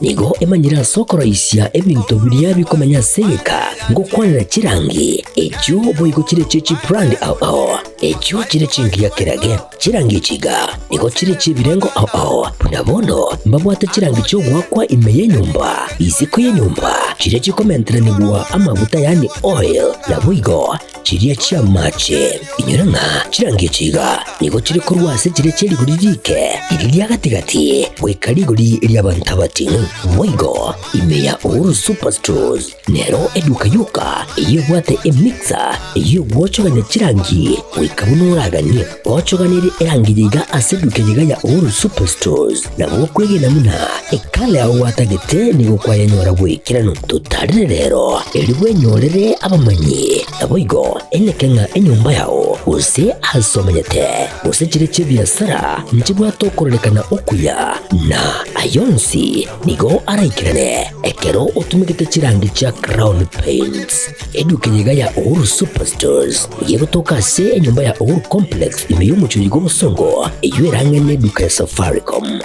nigo emanyira soko raisia ebintu biria bikomanya seka ngo kwanira chirangi ekyo boigo chire chichi brand ao ekyo chire chingia kirage chirangi chiga nigo chire chibirengo ao nabono mbabwata chirangi cyo gwakwa imeye nyumba iziko ye nyumba chire chikomentera nibwa amavuta yani oil na boigo chiria chia mache inyuranga chirangi chiga nigo chire kurwase chire chiri guririke iriya gatigati wekariguri iriya bantabati boigo imeya uru superstores nero eduka yuka iyo bwate emixer iyo gwochoganya chirangi wikabunuraganye gwochoganire erangi yiga aseduke yiga ya uru superstores nabo kwege namuna ekale aho watagete nigo kwayanyora wikirano tutarire rero eriwe nyorere abamanyi naboigo Ekeonga enyumba yao use asomanyete use chire chibiasara nchibwa tokorelekana okuya na ayonsi nigo araikirane ekero utumikite chirangi cha crown paints eduke yiga ya uru superstores yego tokase enyumba ya uru complex imeyumuchuri g'obusongo eyuerange neduka ya Safaricom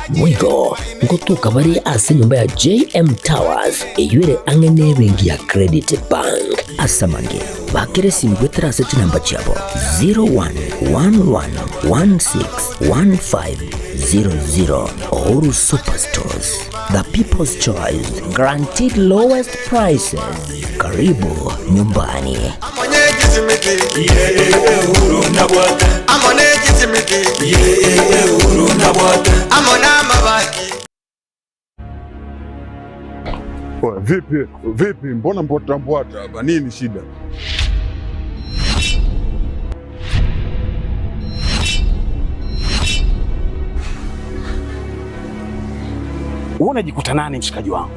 mwigo ngotuka bari ase nyumba ya JM Towers eyuere ange nebengi ya Credit Bank asamange bakere simbwetera seti namba chabo 0111161500 Oru Superstores, the people's choice, guaranteed lowest prices. Karibu nyumbani. Vipi, mbona mbwata hapa? Nini shida? Unajikuta nani mshikaji wangu?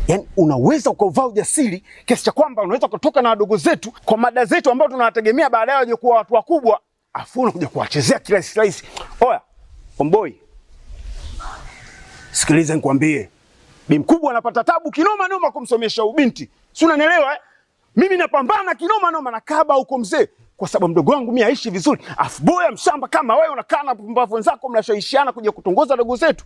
Yaani unaweza ukavaa ujasiri kiasi cha kwamba unaweza kutoka na wadogo zetu kwa mada zetu ambao tunawategemea baadaye waje kuwa watu wakubwa, afu unakuja kuwachezea kirahisi. Oya, Omboi. Sikiliza nikwambie. Bi mkubwa anapata tabu kinoma noma kumsomesha ubinti. Si unanielewa eh? Mimi napambana kinoma noma na kaba huko mzee kwa sababu mdogo wangu mimi aishi vizuri. Afu boya mshamba kama wewe unakaa na pumbavu wenzako mnashawishiana kuja kutongoza dogo zetu.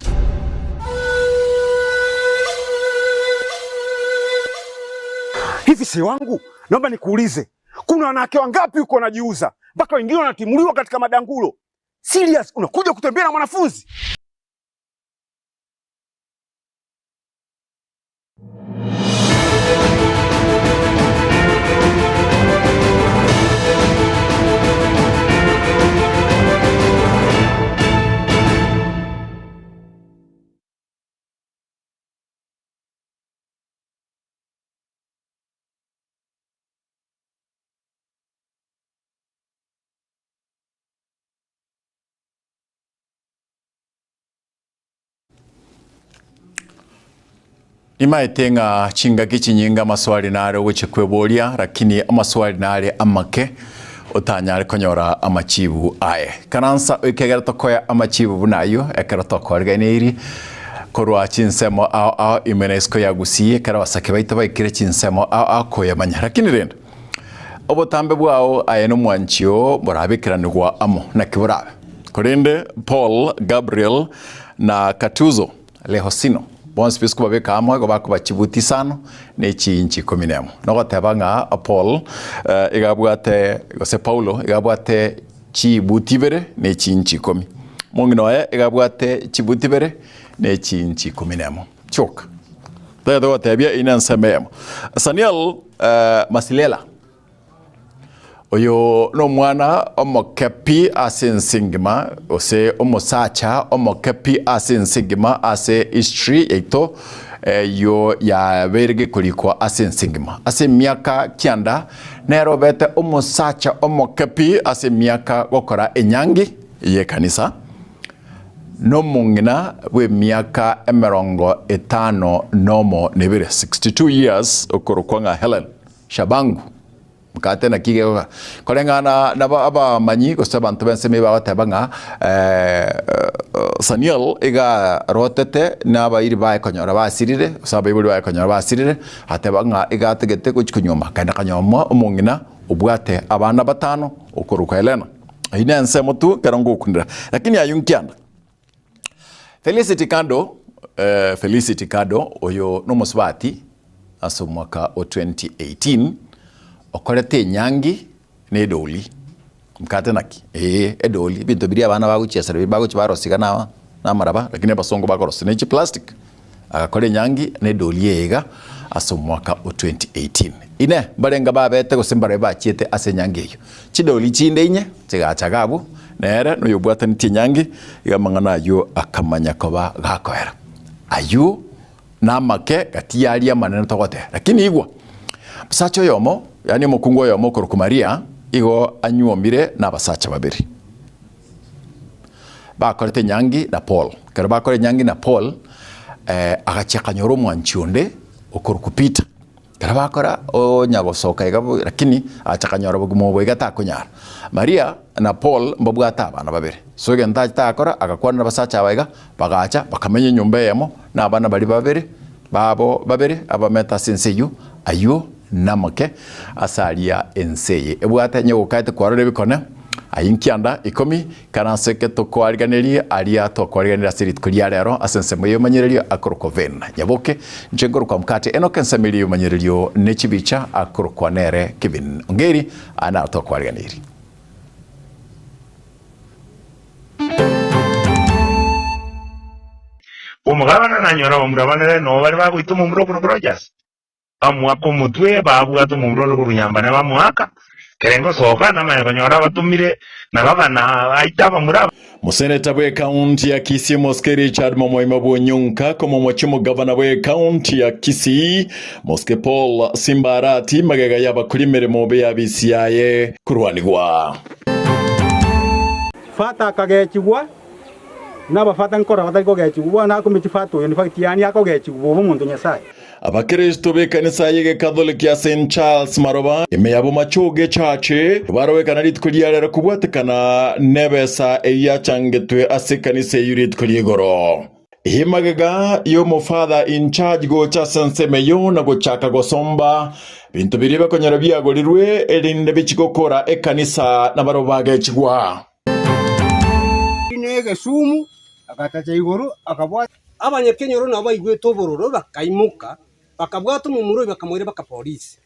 Hivi si wangu, naomba nikuulize. Kuna wanawake wangapi uko wanajiuza? Mpaka wengine wanatimuliwa katika madangulo. Serious, unakuja kutembea na mwanafunzi? Nimaitenga chingaki chinyinga maswali nare weche kwebolia lakini amaswali nare amake otanyare konyora amachibu aye kanansa ekegera tokoya amachibu bunayo ekera tokorga neri korwa chinsemo a imenesko yagusiye kara wasake baita baikire chinsemo a koya manya lakini renda obotambe bwao aye no mwanchio borabikiranirwa amo na kiburabe korende Paul Gabriel na Katuzo Lehosino bonse bisku babeka amwe go bakuba chibuti sano ne chinchi kominemo no tabanga Paul igabwate gose Paulo igabwate chibuti bere ne chinchi komi monginoye igabwate chibuti bere ne chinchi kominemo choka tado tabia inansamemo Saniel Masilela oyo no mwana omokepi asensingima ose omosacha omokepi asensingima ase history eto yo ya berge kulikwa asensingima ase miaka kianda nerobete omosacha omokepi ase miaka gokora enyangi ye kanisa no mungina we miaka 50 nomo nebere 62 years okorokwanga Helen Shabangu Mkate na kige kolengana na aba manyi ko sabantu benseme ba tabanga Saniel ega rotete na ba iri ba konyora ba sirire sabe buli ba konyora ba sirire hatabanga ega tegete ko chikunyoma kana kanyoma umungina ubwate abana batano okuruka Helena ine nsemo tu karango kundira lakini ayunkianda Felicity Kado oyo nomusbati aso mwaka o 2018 okorete nyangi ne doli Mkate naki edoli bintu biri abana baguchesera baguchibarosiga na maraba lakini basongo bakorosi ne plastic akakore nyangi ne doli yega aso mwaka o 2018 ine barenga babete gosimbare bachiete ase nyangi yo chidoli chinde inye chigachagabu nere no yobwatani tinyangi igamangana yo akamanya koba gakoera ayu na make gatiaria maneno togote lakini igwa musacho yomo yani mukungo yomo kurukumaria igo anyuomire na basacha babiri bakorete nyangi na Paul kero bakore nyangi na Paul agacheka nyoro mwanchionde okurukupita kero bakora o nyagosoka igabo lakini achaka nyoro bugumo igata kunyara Maria na Paul mbobwata abana babiri so genda takora agakwana basacha abaiga bagacha bakamenya nyumba yemo na abana bari babiri babo babiri abameta senseyu ayo namake asaria enseye ebwata nyo kate kwarore bikone ayinkianda ikomi kana seke to kwariganeria aria to kwariganira sirit kuria rero asensemo yomanyererio akorokoven nyaboke njengoro kwa Mkate Enock ensemeli yomanyererio nechibicha akorokwanere Kevin Ongeri ana to kwariganiri umugabana nanyora bamurabanere no bari bagwituma umuro Rogers amwako mutwe babwato umuro runyambane bamwaka kerengo soka namanyora batumire nababana aitaba muraba Museneta bwe county ya Kisii Moske Richard Momoima Bonyunka komo mwachimu governor bwe county ya Kisii Moske Paul Simbarati magega yabakulimere mobe yabisiaye kurwanigwa fata kagechigwa nabafata nkora batako gechigwa nako mitifatu yani fakitiani yako gechigwa umuntu nyasaye abakristo b'ekanisa yege Catholic ya St Charles Maroba emeyabo machoge chache barowekana ritkuliarera kubwatekana nebesa eyachangetwe ase kanisa yurit kuliegoro himagega yo mo father in charge go chasense meyo na go chaka gosomba bintu biriba konyara byagorirwe erinde bichigokora ekanisa na barobaga chigwa inege sumu akatacha igoro akabwa abanyekenyoro nabo igwe tobororo bakaimuka bakabwata umumuro bakamwere baka police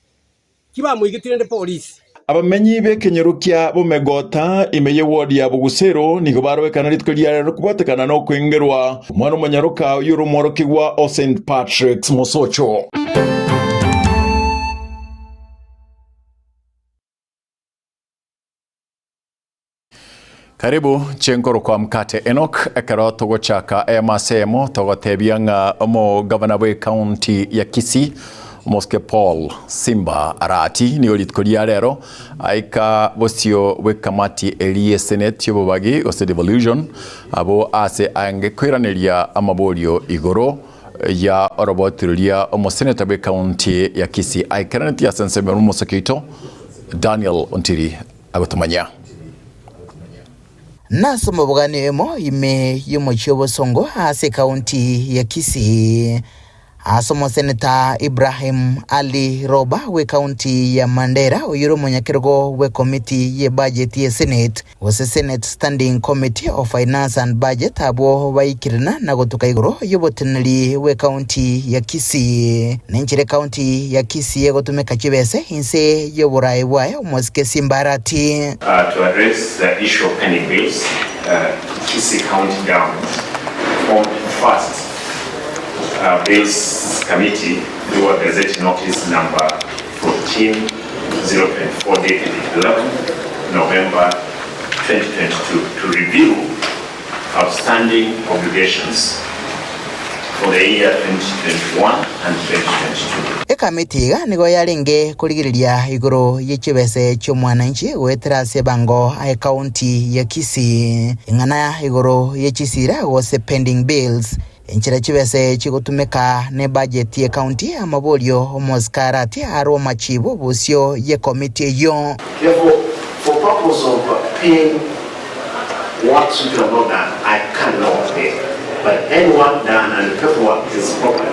kiba muigitirende police abamenyi b'ekenyerukia bomegota imeye ward ya Bugusero nigo barowekana ritkuliarera kubwatekana no kwengerwa umwana umunyaruka y'urumorokigwa o St Patrick's Mosocho Karibu chenkoro kwa Mkate Enock ekero togochaka emasemo togotebianga omo governor we county ya Kisii Moske Paul Simba Arati ni olitkolia rero aika bosio we kamati elie senate yobobagi ose devolution abo ase ange kwiraneria amaborio igoro ya orobotiria omo senator we county ya Kisii aikanati ya senseme rumusakito Daniel Ontiri agotomanya Nasoma buganemo ime yomochibo songo ase county ya Kisii asomo senator Ibrahim Ali Roba we county ya Mandera oyuro monyakirgo we committee ye budget ye senate wase senate standing committee of finance and budget abo baikirina nagotuka igoro yobotenali we county ya Kisii nenchire county ya Kisii yegotumeka chibese inse yoborai bwayo Moske Simbarati to address the issue of pending bills Kisii county government formed first bills committee through a gazette notice number 14/024 dated 11 November 2022 to review outstanding obligations for the year 2021 and 2022. Ekamitiga nigo yarenge kurigiriria igoro yechibese cy'umwananchi wetrase bango ai county ya Kisii ingana igoro yechisira wose pending bills enchira chibese chigutumeka ne budget ye county amabolio moskarati aro machibo busio ye committee yo. Therefore, for purpose of paying what should have not done, I cannot pay. But anyone done and the paperwork is proper,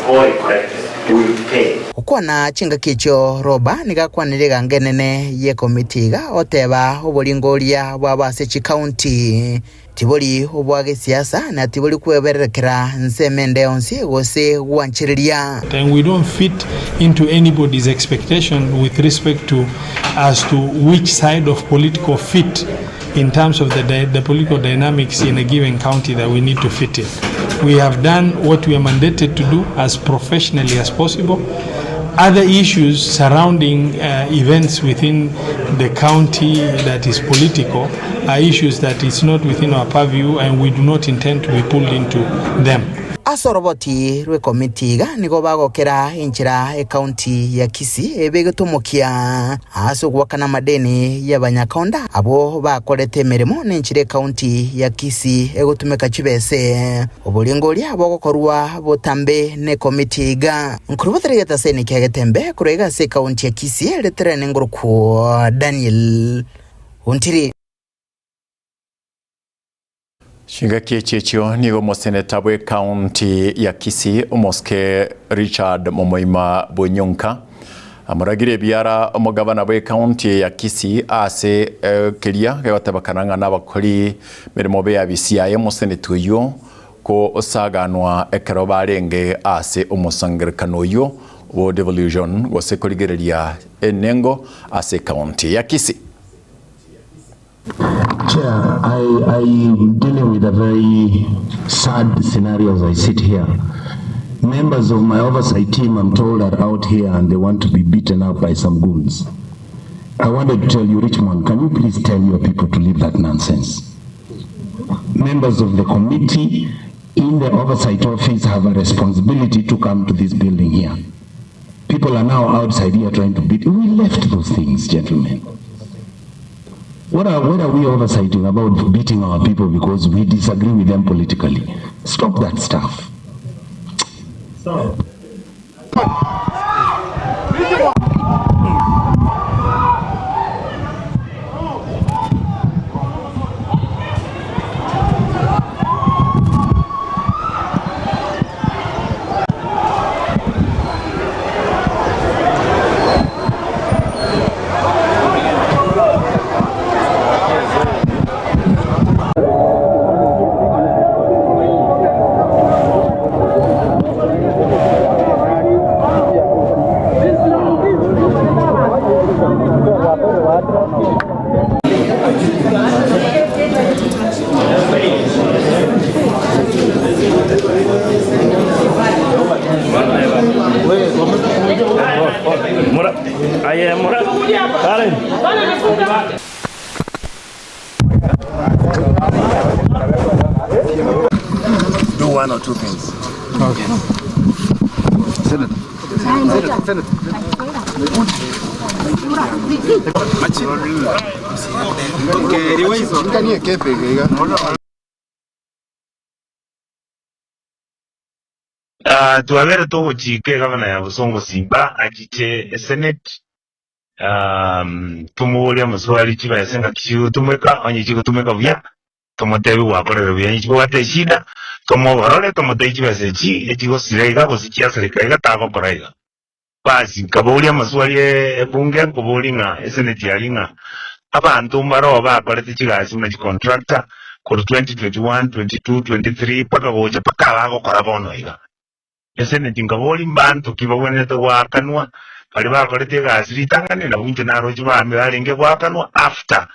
before it collected, we pay. Ukwana chinga kicho roba nigakwanirega ngenene ye komitiga oteba obolingoria bwabase county tiboli obwage siasa na tiboli kweberekera nsemende onsi gose wanchiriria. And we don't fit into anybody's expectation with respect to as to which side of political fit in terms of the political dynamics in a given county that we need to fit in. We have done what we are mandated to do as professionally as possible. Other issues surrounding events within the county that is political are issues that is not within our purview, and we do not intend to be pulled into them. Asoroboti rwe komitiga nigo bagokera inchira county ya Kisii ebegetumokia aso gwakana madeni y'abanyakonda abo bakorete mirimo n'inchire county ya Kisii egotumeka chibese obulingoria bogokorwa botambe ne komitiga nkurubatereta seni Getembe kurega se county ya Kisii leterane nguruku Daniel Untiri. Shinga kiechechio nigo moseneta bwe county ya Kisii omoske Richard Momoima Bonyonka amuragire biara omugabana bwe county ya Kisii ase kelia gegotebakananga n'abakori mirimo be abisiaye moseneta uyo ko osaganwa ekero barenge ase omusangerekano uyo wo devolution gose korigereria enengo ase county ya Kisii. Chair, I'm dealing with a very sad scenario as I sit here. Members of my oversight team, I'm told, are out here and they want to be beaten up by some goons. I wanted to tell you, Richmond, can you please tell your people to leave that nonsense? Members of the committee in the oversight office have a responsibility to come to this building here. People are now outside here trying to beat. We left those things, gentlemen. What are we oversighting about beating our people because we disagree with them politically? Stop that stuff. Stop. Do one or two things. Okay. Senator. Tuavere to chike gavana ya Busongo Simba achiche Senate tumuolia maswali chiba yasenga kishu tumeka onyichiko tumeka vya tomotebi wakorera bya nyichiko wate shida tomo barole tomote chiba sechi echiko sirega kosichia serikali tago koraiga basi kabolia maswali ebunge kubolinga Senate yalinga abantu mbaro bakorete chigasi na contractor ko 2021 22 23 paka goja paka bago korabono iga Senate ngaboli mbantu kibabonete wakanwa bali bakorete gasi litangane na bunje naro chiba ambalenge wakanwa after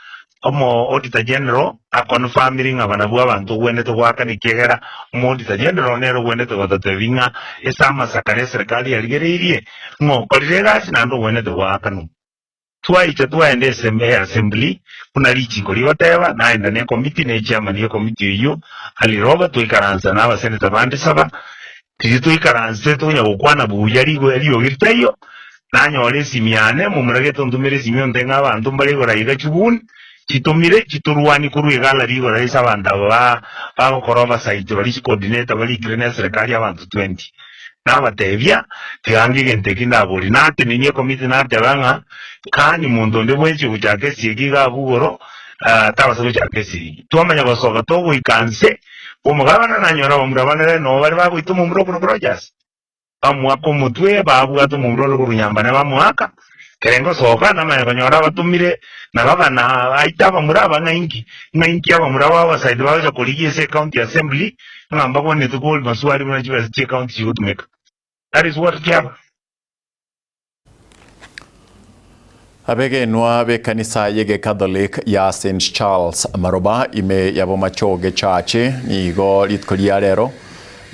omo auditor general a confirming abana bwa bantu wende to wakani kegera omo auditor general nero wende to batatevinga esama sakare serikali yaligereirie ngo kolire gasi nando wende to wakanu twaicha twaende assembly kuna lichi koliboteba na enda ne committee ne chairman ye committee iyo aliroba tuikaranza na abaseneta bande saba tuikaranze tunya gukwana buyari go yari ogirtayo nanyore simiane mumurage tondumire simio ndenga abantu mbali goraiga chubun chitumire chituruani kuruigala rigo raisa banda ba koroba site bali coordinator bali krene serikali abantu 20 na batevya tiangi gente kinabuli nate ninye committee nate banga kani mundo ndebwenchi uchake sigiga bugoro tabaso chake si twamanya basoga to ikanse umugabana nanyora bamurabana no bali bagwituma umuro project amwaka omutwe babwata omuroro gurunyambane bamwaka kerengo soka namanya konyora batumire na babana aita bamuraba ngaingi abamura wa Oversight baje kuligiese county assembly ngamba bone tukol maswali muna chiba che county chigotumeka. That is what happened. Abegenwa be kanisa yege Catholic ya St. Charles Maroba ime yabo machoge chache nigo litkolia rero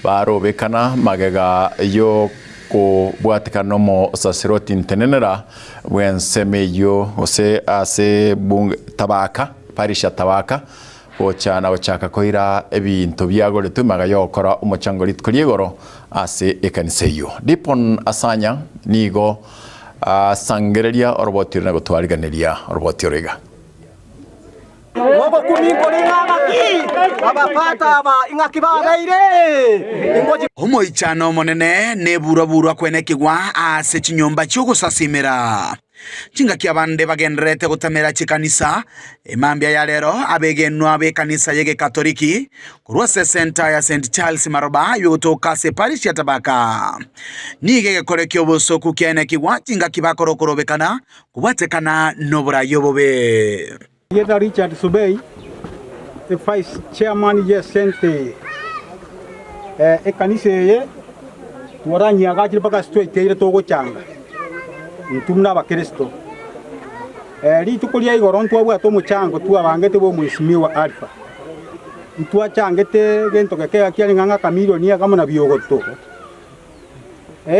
baro bekana magega yo ko bwatikano mo sasiroti ntenenera wenseme yo ose ase bung tabaka parisha tabaka ochana ochaka koira ebintu byago letumaga yokora umochango litkolie goro ase ekanisa yo dipon asanya nigo sangereria orobotiro na gutwariganiria orobotiro Woko kumikolinga maki abapata aba ingakibareire Omoichano monene neburabura kwenekigwa ase chinyomba cy'ugusasimira chinga kyabande bagenderete gutamera chikanisa emambya ya lero abegenwa be kanisa yege Katoliki kurwase center ya St. Charles Maroba yotoka se parish ya tabaka nige korekyo bosoku kyenekigwa chinga kibakorokobekana kubatekana nobura yobobe Yeda Richard Subei, the vice chairman yes sente ekanisa ye tuwaranya gachiri paka straight ile togo changa ntumna ba Kristo litukulia igoro ntwabwa to muchango tuabangete bo mwishimiwa Alpha ntwa changete gento keke kiali nganga kamilioni kama na biogoto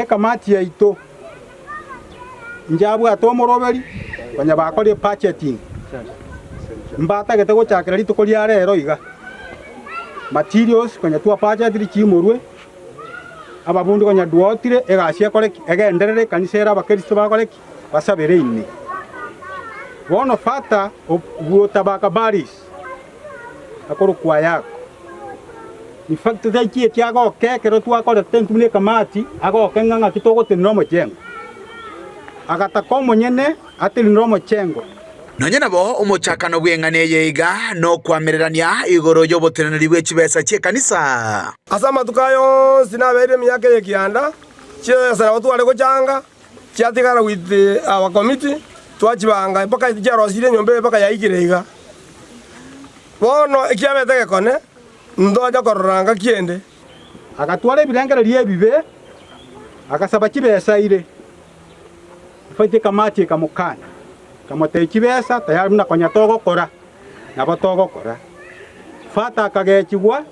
kamati ya ito njabwa to moroberi banya bakore purchasing mbata gete go chakira litukulia rero iga materials kanya tuwa purchase chimurwe ababundi kanya duotire egasia koreki egenderere kanisera abakristo bakoreki basabere inni bono fata obuotabaka baris akoro kwa yako ni facto de ki tiago kekero tu akora tentumne kamati ago kenganga kitogo tinromo chengo agata komo nyene atinromo chengo nonyena bo omochakano bwengane yeiga no kwamererania igoro yoboteneri bwechibesa che kanisa asama tukayo sinabere myake yekianda chesa otwale ko changa chatigara with our committee twachibanga paka jaro sire nyombe paka yaikirega bono ekiabete kone ndoja koranga kiende akatwale bilengera liebibe akasaba chibesa ile fite kamati kamukana kamote chibesa tayari mna konya togo kora nabo togo kora fata kagechigwa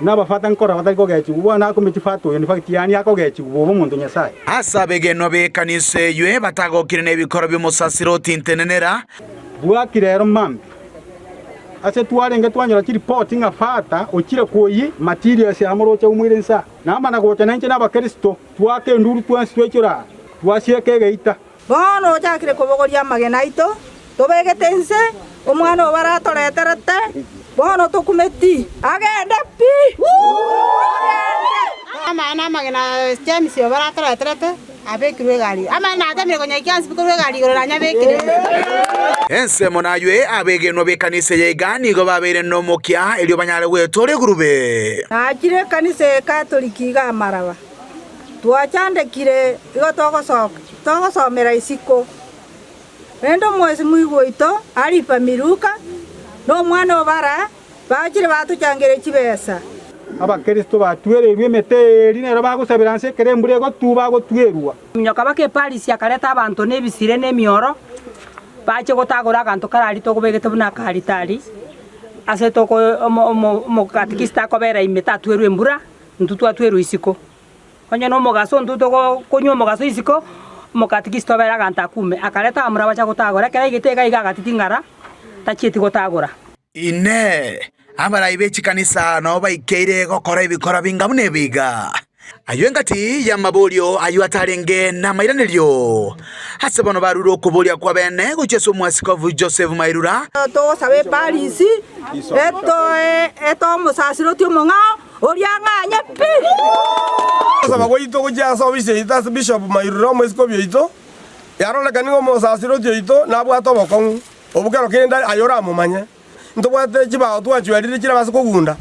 naba fata nkora batako gechigwa na kumichifato ni fakitiani yako gechigwa bo muntu nyasaye asabege no be kanise ywe batago kirene bikoro by'umusasiroti ntenenera bwakirero mambi ase twarenge twanyura kiri report nga fata okire koyi materials ya morocha umwirensa namba na gocha nanche n'abakristo twake nduru twanswekira twasieke geita bono chakire kobogoria magena ito tobegetense omwana obaratoreterete bono tokumeti agende pi amana magena James obaratoreterete abekirwe gari amana atamire konya kiansi bikirwe gari goranya bekire ense monaywe abegenwa be kanise yegani go babere no mokia elio banyale wetore gurube akire kanise Katoliki ga Maraba twachandekire igo togosomera isiko rendo mwezi mwigwito alipa miruka no mwana obara bachire batuchangere chibesa abakristo batwererwe meteri nero bagusabira nse kerembure go tuba go twerwa nyoka bake parisi akareta abantu nebisire nemioro bache gotagora kanto karari togobegete buna karitari ase toko mo katikista kobera imeta twerwe mbura ntutwa twerwe isiko onye no mogaso ntuto konyo mogaso isiko mokatikista bera ganta kume akareta amura bacha gotagora kera igitega igagatitingara tachieti gotagora ine amara ibechi kanisa no baikeire gokora ibikora bingamune biga ayengati ya mabolio ayu atarenge na mairanelio hasebono baruro kubolia kwa bene gucheso mwasikovu Joseph Mairura to sabe parisi eto musasiroti omongao orianganya pi saba goito goja so bise Bishop Mairura mwesikovu ito yarole kaningo musasiroti ito nabwato bokon obukero kenda ayora mumanya ntobwate chibao twachwerire kira basiko gunda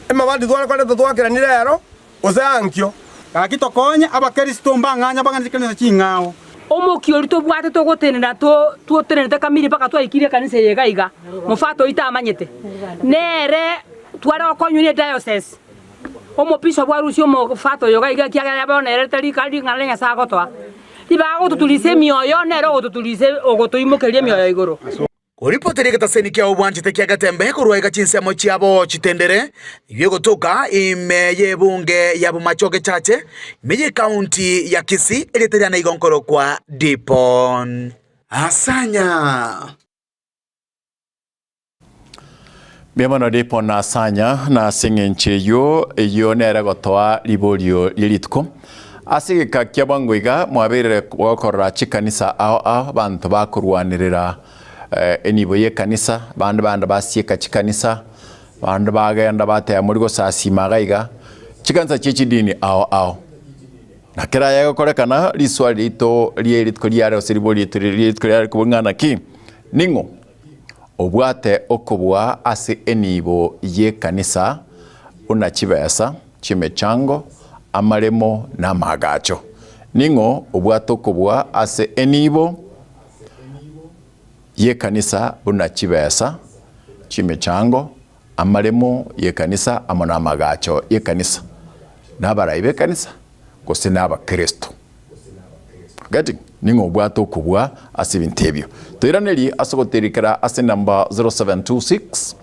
emabandi twale kwale twakira nirero oseankyo gaki tokonya abakristo mbanganya banganzikanisa ching'ao omoki ori tobwate togotenera tuotenere kamiri paka twaikire kanisa yegaiga mufato itamanyete nere tware okonyune diocese omopiso bwarusi omofato yogaiga kiagera bonerete likali ng'alenga sagotwa ibago tutulise mioyo nero gotutulise ogotoimokerie mioyo igoro kuripoteri gataseni kia obwanchite kia Getembe kurwaika Chinsa mochiabo chitendere ibyo gotoka imeye bunge ya bumachoge chache imeye county ya Kisii eletera na igonkoro kwa Dipon Asanya Biamano Dipon na Asanya na singenche yo nere gotoa libolio lilitko asige kia bangwiga mwabere wakora chikanisa ao bantu bakurwanirira enibo ye kanisa banda basieka chikanisa banda bagenda bataya muri gosasi magaiga chikanisa chichidini ao nakira yago korekana liswali ito lieritko liare osiriboli ito liare kubungana ki ningo obwate okobwa ase enibo ye kanisa unachibesa chimechango amaremo na magacho ningo obwate okobwa ase enibo ye kanisa unachibesa chimechango amaremo ye kanisa amona magacho ye kanisa nabarayibe kanisa kose naba Kristo gati ningo bwato kubwa asibintebyo toiraneli asogoterikara ase number 0726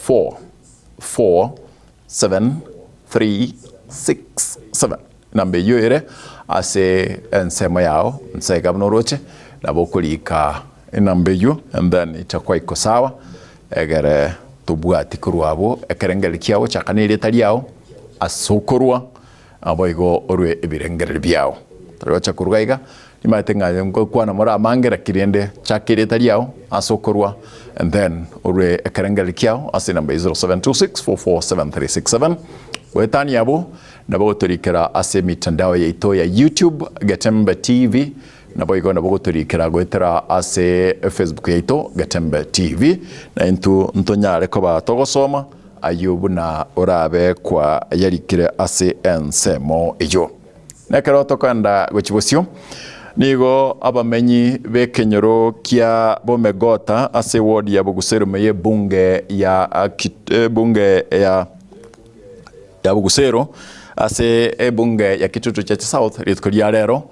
44737 nambe yoere ase ensemo yao nsega mnoroche nabokulika enambeyo and then itakwa iko sawa egere tubwati kurwabo ekerengeri kiawo chakanire taliao asokorwa aboigo orwe ebirengeri byao tariwacha kurugaiga nimatenga kwana mora mangera kirende chakire taliao asokorwa and then orwe ekerengeri kiawo ase number 0726447367 wetani yabo nabo torikera ase mitandao yeito ya YouTube Getembe TV naboigo nabogotorikera gwetera ase Facebook yeito Getembe TV na ntonyare ko batogosoma ayubu na orabe kwa yarikire ase ensemo ejo nekero tokanda gochibosio nigo abamenyi bekenyoro kia bomegota ase ward ya Bugusero meye bunge ya Bugusero ase bunge ya Kitutu cha South ritkolia rero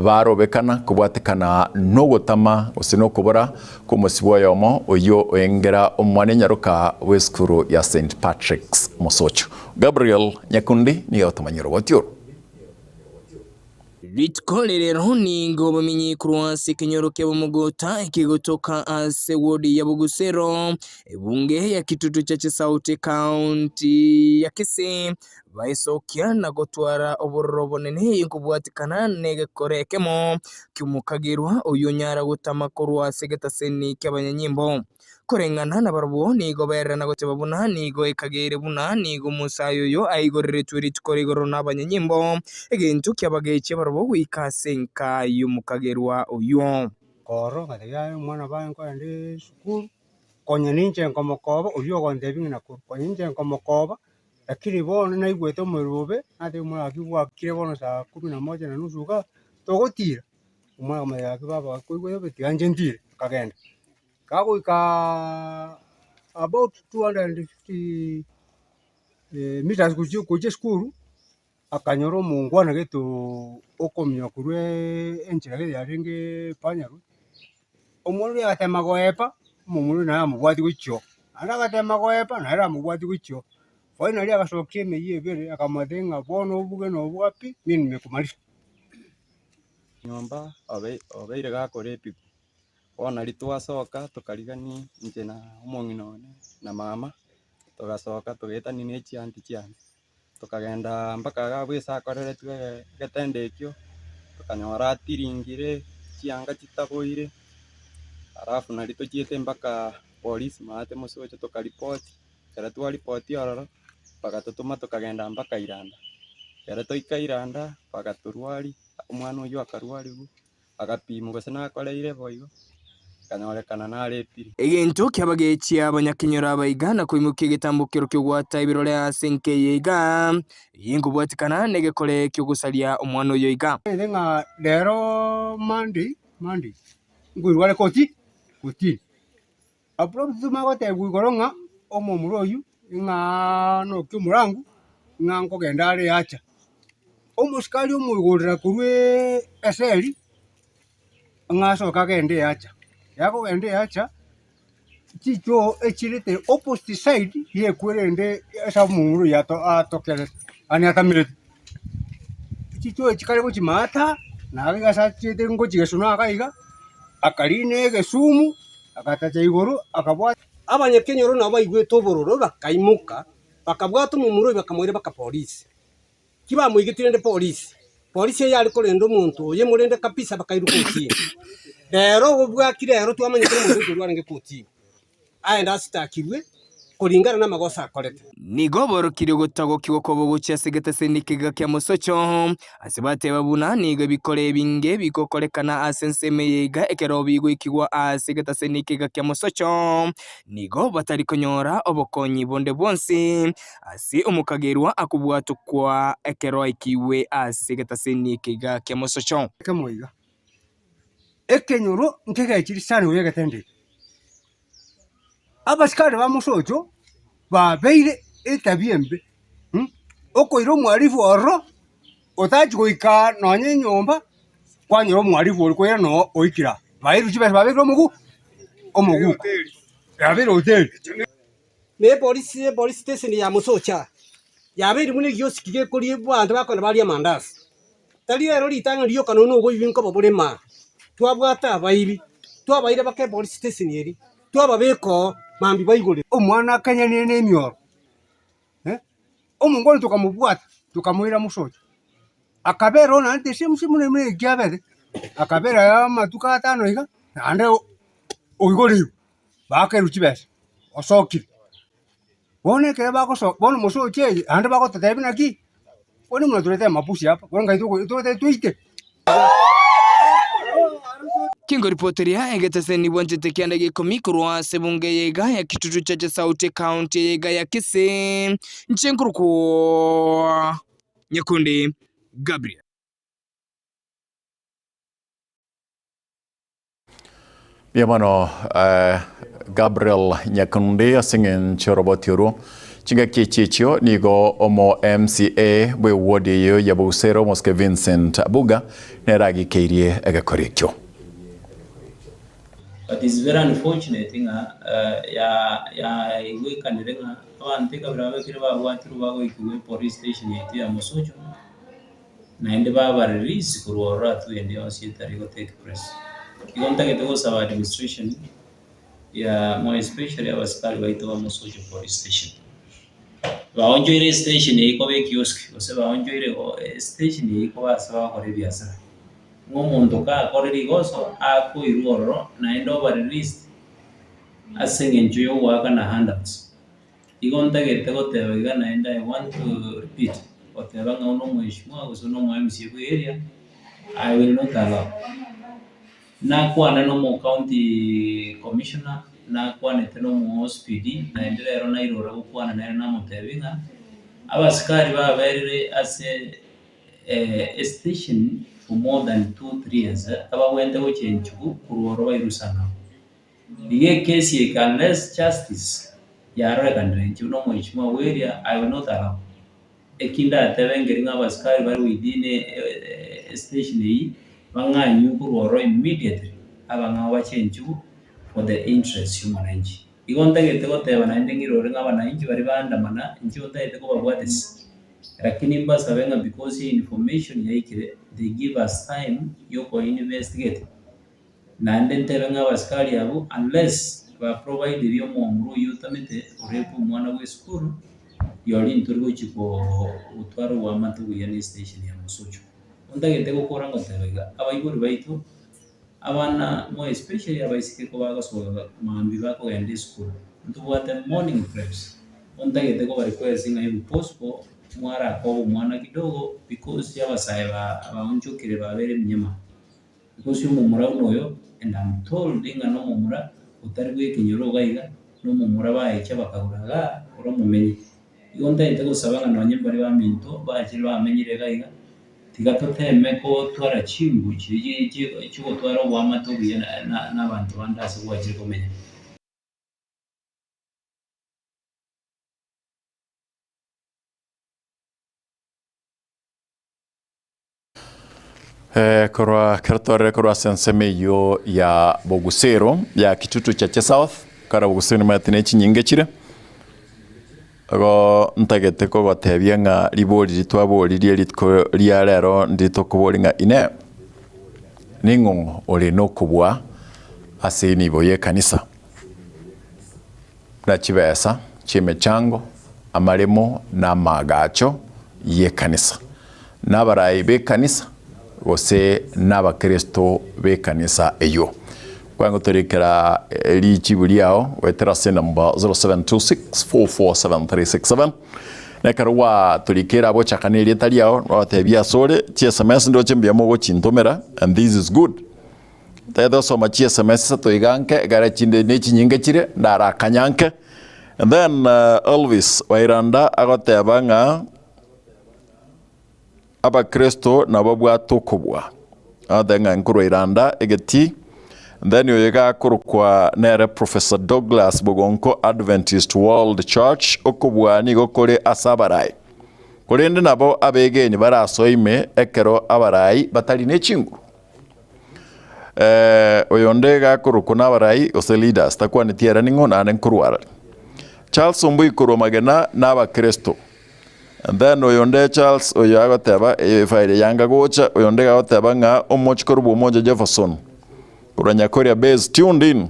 barobekana kubwatekana no gutama usino kubora kumusibwa yomo oyo engera omwane nyaruka weskuru ya St Patrick's Mosocho Gabriel Nyakundi ni otomanyiro watyo Ritkolero ningo bamenyi kruansi kenyoro kya bumugota ikigotoka ase wodi ya Bugusero ebunge ya Kitutu cha South County ya Kisii baisokya na gotwara oborobonene yinkubwatikana negekorekemo kyumukagirwa uyu nyara gutama korwa segetaseni kyabanyanyimbo korengana na barbo nigo berana goteba buna nigo ikagere buna nigo musayo yo aigorere twiri korigoro nabanyanyimbo egintu kyabageke barbo wikasenka yumukagerwa uyu koro ngatiga mwana banko ndi skulu konya ninche ngomokoba uyu gondebinga na konya ninche ngomokoba lakini bona naigwete omurube ate mwana kibwakire bona saa 11:30 togotira umwana mayaki baba koigwe betiganje ntire kagenda kagoika about 250 meters kuche skulu akanyoro mungwana geto okomya kurwe enchira ge yaringe panyaru omuru yatema goepa omuru na amubwati gwicho gatema goepa na era mubwati gwicho finally agasokie meye Ibere akamadenga bono obuge no bwapi mimi nimekumalisha nyomba obeire gakorepi bona litwasoka tukarigani nje na omong'inone na mama tugasoka tugetani ne chianti tukagenda mpaka gabwisa akorere tugetende ekyo tukanyora tiringire chianga chitaboire arafu nali tuchiete mpaka polisi maate musocho tukaripoti kera twaripoti ororo bakatutuma tukagenda mpaka Iranda kera toika Iranda bakaturwari omwana uyu akarwari agapimo gose nakoreire boigo kanyorekana narĩpire. Egintu kiabagetia abanyakinyora baigana kuimukia gitambukiro kiugwata ibirore ase nkeiga yingubwatikana negekore kiugusaria omwana uyo iga nga lero Monday ngwirware koti apurobutuma gotegwa igoro ng'a omomuro oyu ng'a nokia omorangu ng'a nkogenda are acha omosikari omoigorera korwa eseri ng'a asoka agende acha yakogende acha chicho echirete opposite side yekwerende esa omomuro atokerete ani atamirete chicho echikare gochimata nabe gasachete ngochigesuna agaiga akarine egesumu agatacha igoro akabwata abanyakenyoro nabo baigwete obororo bakaimuka bakabwata omomuro bakamwire baka polisi kibamoigetire nde polisi yari korenda omonto oye morende kabisa bakairuka otie rero obwakire rero twamanyekire omonto rwarenge koti aenda asitakirwe kuringana n'amagosa akorete nigo borokire gutagokirwo kobo gucia segeteseni kiga kia musocho asibate babuna nigo bikore binge bikokorekana asenseme yiga ekero bigwikigwa asegeteseni kiga kia musocho nigo batari konyora obokonyi bonde bonsi asi omukagerwa akubwatukwa ekero ikiwe asegeteseni kiga kia musocho kemoiga ekenyoro nkegechiri sana uyegetende abasikari ba musocho babeire etabia embe okoira omwarifu orro otachi goika nonye nyomba kwanyora omwarifu ori koira no oikira bairu chibesa babire omoguko yabire hoteli ne polisi station ya musocha yabire mune gioski gekori bantu bakona bali amandasi tali rero litanga liyo kanono ogo ibinko babulema twabwata abaire bake polisi station eri twababeko mambi baigore omwana akanyanie n'emioro omongore tukamubwata tukamwira musocho akabera ona nte simu nemune gyabere akabera ya matuka atano iga ande oigoriwe bakeruchi besa osokire bone kere bakosoka bone musoche ande bagotetebi naki bone muna turete mapushi hapa bone ngaito turete tuite Kingo ripoteria egeteseni bwanjete kianda gikomi kurwa sebunge yega ya kitutu cha Sauti County yega ya Kisii Nchenkuruko Nyakundi Gabriel Biamano Gabriel Nyakundi asingen chorobotiuru chinga kichichio nigo omo MCA bwe wodi yo ya Busero Moske Vincent Abuga neragi keirie egakorikyo. But it's very unfortunate ya igwe kandirenga abantu kabirabe kire babwatiru bago ikwe police station yetu ya Musocho na ende baba release kurora tu ende yositari go take place igonta ketego sawa administration ya more especially abaskari baito wa Musocho police station baonjoire station iko be kiosk ose baonjoire station iko basaba kore biasara ngomuntu ka koreri goso ako iroro na endo ba release asengenjo yo waka na handouts igonta getego tebega na enda I want to repeat whatever ngono mheshimiwa gosono mu MCA area I will not allow na kwa no county commissioner na kwa neteno mu SPD na endero na iroro kwa na mutebinga abaskari ba very as a station for more than 2-3 years abawende ochenchuku kuroro bairusana ige case unless justice ya kandrenchu no mheshimiwa weria I will not allow ekinda tebengeri ngabaskari bari within station yi banganyu kuroro immediately abanga bachenchu for the interest humanity igonta getego tebana endengirore ngabana bari bandamana inchi otaite ko babwatesi lakini mbasa benga because information yaikire they give us time yoko investigate na ndente benga baskari yabo unless ba provide bio momru yutamete orepo mwana we school yoli nturgo chiko utwaro wa matu ya station ya Musocho ondagete ko korango tebega abayigori baito abana mo especially abaisike ko bagasoga mambi bako ya school ntubwate morning preps ondagete ko bari kwezinga ibu pospo mwara ko mwana kidogo because ya basaiba abaonchokire babere mnyama because umumura unoyo, and I'm told inga no mumura utari gwikinyoro gaiga no mumura baecha bakaguraga oro mumenyi igonda intego sabanga nonye bari baminto bakiri bamenyire gaiga tigatoteme ko twara chimbu chiko twara wamato biye n'abantu bandase gwakiri kumenya. Korwa kertore korwa sensemeyo ya Bogusero ya kitutu cha South kara Bogusero matine chinyinge chire ago ntagete ko gotebia nga libori litwabori litko liarero ndito kubori nga ine ningo ole no kubwa asini boye kanisa na chibesa chimechango amaremo na magacho ye kanisa nabarayi be kanisa gose n'abakristo be kanisa eyo kwango turikira lichibuliao wetera number 0726447367 nekarwa turikira abo chakaneli taliao watebia sore SMS ndo chembia mo chintomera and this is good tayado so machi SMS to iganke gara chinde ne chinyinge chire ndara kanyanke and then Elvis wairanda agotebanga aba Kristo na babwa tokobwa adenga nkuru iranda egeti then yoyega kurukwa nere Professor Douglas Bogonko Adventist World Church okobwa ni gokore asabarai kurende nabo abege ni barasoime ekero abarai batali ne chingu oyondega kurukwa nabarai ose leaders takwa ni tiara ningo na nkuruara Charles Ombui kuromagena naba Kristo. And then oyonde Charles oyagoteba faire yanga gocha oyonde goteba nga omochikorubo moja Jefferson kuranya Korea base tuned in.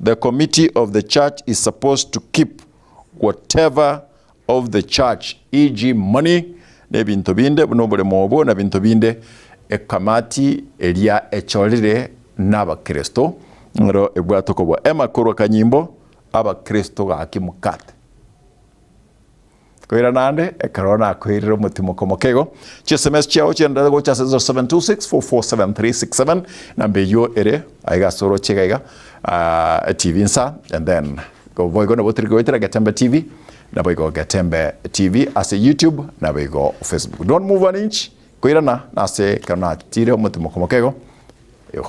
The committee of the church is supposed to keep whatever of the church, e.g. money ne bintu binde bunobole mobo na bintu binde ekamati elia echolire naba Kristo ngoro ebwato kobo ema koro kanyimbo aba Kristo gaki Mkate koira nande ekarona koiriro mutimo komokego SMS chao chenda go cha 0726447367 nambe yo ere aiga soro chegaiga TV insa and then go boy go na botri go itra Getembe TV na boy go Getembe TV as a YouTube na boy go Facebook don't move an inch koira na se kana tire mutimo komokego yo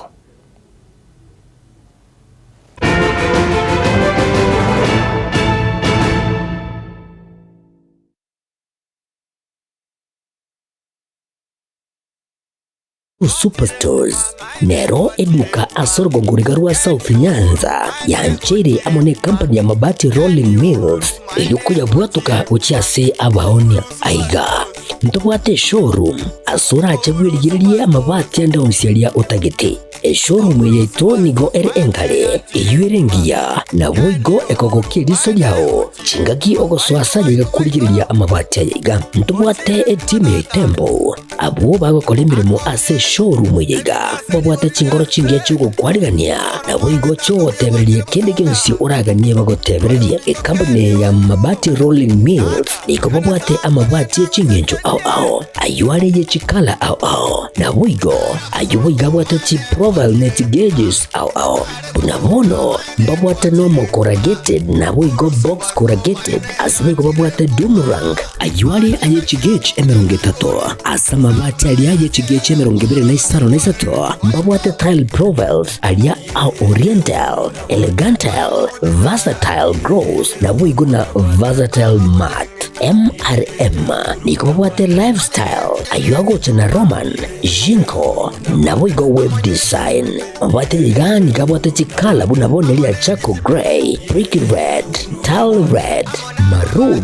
Superstores nero eduka asorgo nguriga rwa South Nyanza yanchere amone company ya mabati rolling mills eyuko yabwatuka uchiase abaonia aiga ntobwate showroom asura achabwirigiriye amabati andonsialia utagete showroom yeto nigo enkale eyuerengia na boigo ekogokiriso yao chingaki ogoswasa yiga kurigiriya amabati aiga ntobwate team tempo abo bagokolemiremo ase showroom yiga babwate chingoro chingia chugo kwarigania na boigo cho tebererie kende kensi uraganie bagotebererie company ya mabati rolling mills niko babwate amabati chingenjo au ayuare ye chikala au na boigo ayuiga bwate chi profile net gauges au bunamono babwate normal corrugated na boigo box corrugated asimigo babwate boomerang ayuare aye chigage emerongetato asama mabati aliaye chigage emerongibere na isaro na isato babwate tile profiles alia au oriental elegantal versatile gross na boigo na versatile mat MRM niko babwate lifestyle ayuago chana Roman Jinko na boigo web design babwate ligani kabwate chikala bunabone lia chako gray brick red tile red maroon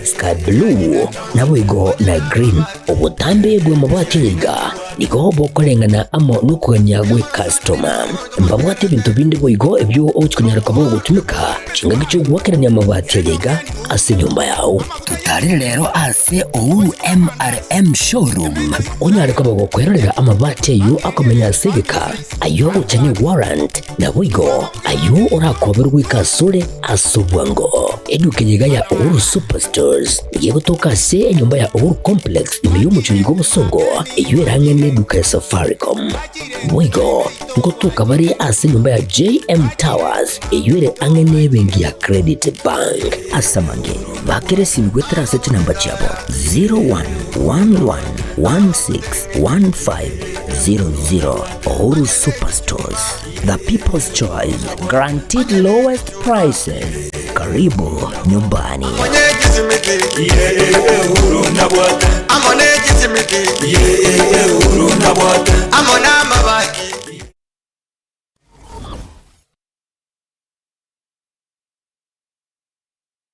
sky blue na boigo na green obutambe bwe mabwate liga niko bokolengana amo nukuganya gwe customer mbabwate bintu bindi boigo ebyo ochikunyara kabo gutumika chinga gicho gwakiranya mabwate liga ase nyumba yao tutari rero ase ouru MRM showroom onyare kabo gukwerera amabwate yo akomenya segeka ayo uchanye warrant na boigo ayo urakoberwa ikasure asubwango edukenyiga ya ouru superstores yego toka se nyumba ya ouru complex imiyumucho yigo busongo iyo irangene ne duka ya Safaricom. Mwigo ngotoka bari ase nyumba ya JM Towers eyure angene bengi ya Credit Bank. Asamange bakere simgwetera aseti namba chabo 0111161500. Ohuru Superstores, the people's choice, guaranteed lowest prices. Karibu nyumbani.